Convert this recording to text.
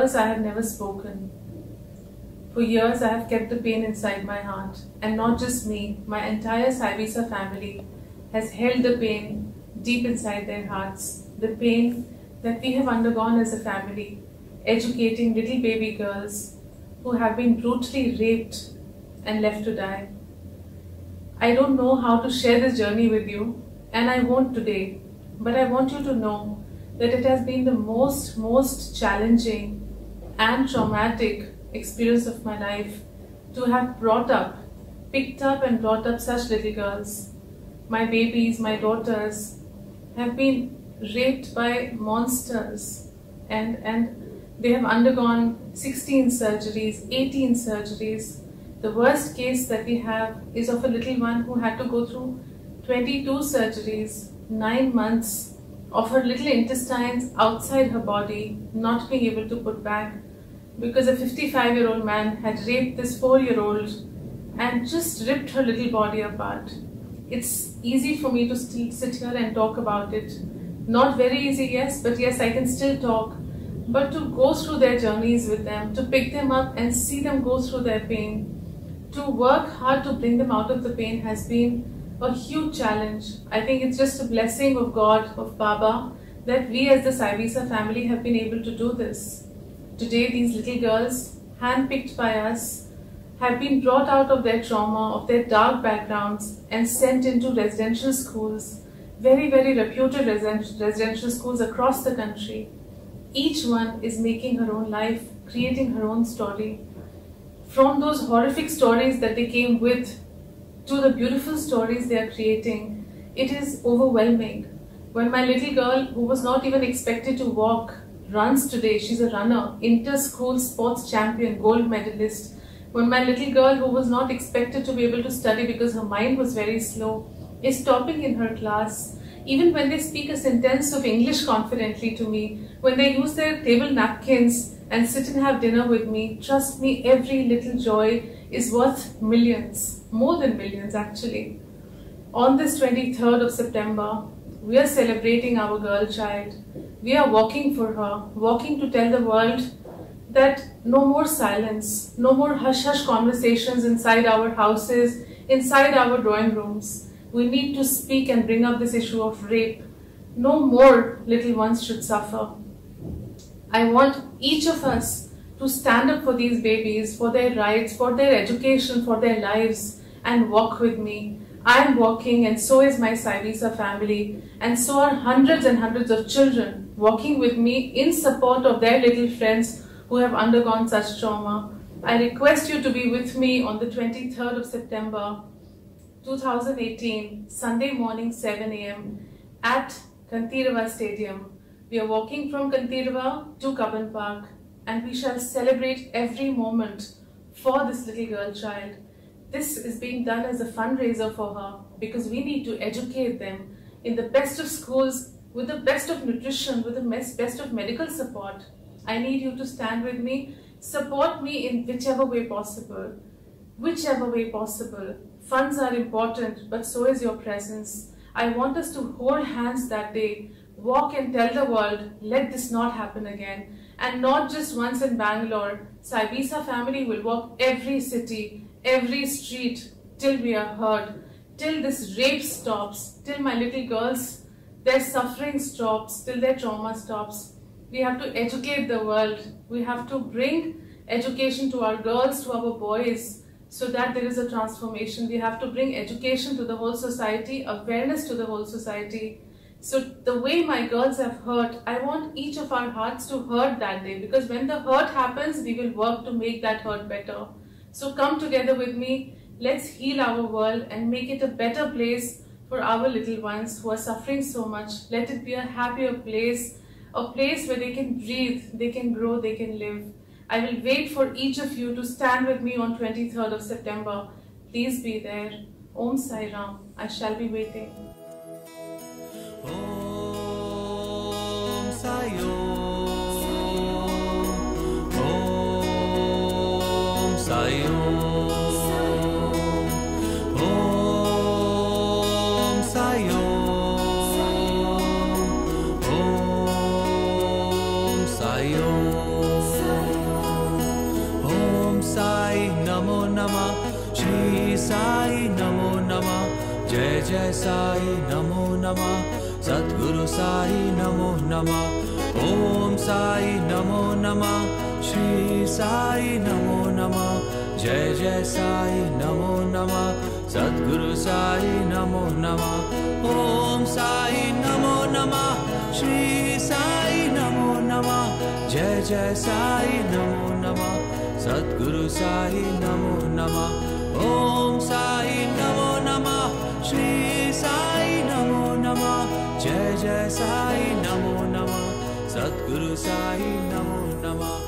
years I have never spoken. For years I have kept the pain inside my heart, and not just me, my entire Sai Visa family has held the pain deep inside their hearts. The pain that we have undergone as a family, educating little baby girls who have been brutally raped and left to die. I don't know how to share this journey with you, and I won't today, but I want you to know that it has been the most challenging and traumatic experience of my life to have picked up and brought up such little girls. My babies, my daughters have been raped by monsters, and they have undergone 16 surgeries, 18 surgeries. The worst case that we have is of a little one who had to go through 22 surgeries, 9 months of her little intestines outside her body, not being able to put back, because a 55-year-old man had raped this 4-year-old and just ripped her little body apart. It's easy for me to still sit here and talk about it. Not very easy, yes, but yes, I can still talk. But to go through their journeys with them, to pick them up and see them go through their pain, to work hard to bring them out of the pain has been a huge challenge. I think it's just a blessing of God, of Baba, that we as the Sai Visa family have been able to do this. Today, these little girls, handpicked by us, have been brought out of their trauma, of their dark backgrounds, and sent into residential schools, very reputed residential schools across the country. Each one is making her own life, creating her own story. From those horrific stories that they came with to the beautiful stories they are creating, it is overwhelming. When my little girl, who was not even expected to walk, runs today, she's a runner, inter-school sports champion, gold medalist. When my little girl, who was not expected to be able to study because her mind was very slow, is topping in her class. Even when they speak a sentence of English confidently to me, when they use their table napkins and sit and have dinner with me, trust me, every little joy is worth millions, more than millions actually. On this 23rd of September, we are celebrating our girl child. We are walking for her, walking to tell the world that no more silence, no more hush-hush conversations inside our houses, inside our drawing rooms. We need to speak and bring up this issue of rape. No more little ones should suffer. I want each of us to stand up for these babies, for their rights, for their education, for their lives, and walk with me. I am walking, and so is my Sai Visa family, and so are hundreds and hundreds of children walking with me in support of their little friends who have undergone such trauma. I request you to be with me on the 23rd of September 2018, Sunday morning 7 AM at Kantirava Stadium. We are walking from Kantirava to Cubbon Park, and we shall celebrate every moment for this little girl child. This is being done as a fundraiser for her because we need to educate them in the best of schools, with the best of nutrition, with the best of medical support. I need you to stand with me, support me in whichever way possible. Whichever way possible. Funds are important, but so is your presence. I want us to hold hands that day, walk and tell the world, let this not happen again. And not just once in Bangalore. Sai Visa family will walk every city, every street, till we are heard, till this rape stops, till my little girls, their suffering stops, till their trauma stops. We have to educate the world. We have to bring education to our girls, to our boys, so that there is a transformation. We have to bring education to the whole society, awareness to the whole society. So the way my girls have hurt, I want each of our hearts to hurt that day, because when the hurt happens, we will work to make that hurt better. So come together with me, let's heal our world and make it a better place for our little ones who are suffering so much. Let it be a happier place, a place where they can breathe, they can grow, they can live. I will wait for each of you to stand with me on 23rd of September. Please be there. Om Sai Ram. I shall be waiting. Om Sai Om Sai Om Om Sai Om Om Sai Om नमः श्री साई नमो नमः जय जय साई नमो नमः सद्गुरु साई नमो नमः ओम साई नमो नमः श्री साई नमो नमः जय जय साई नमो नमः सद्गुरु साई नमो नमः ओम साई नमो नमः श्री साई नमो नमः जय जय साई नमो नमः सद्गुरु साई नमो नमः ओम साई नमो नमः श्री साई नमो नमः जय जय साई नमो नमः सद्गुरु साई नमो नमः।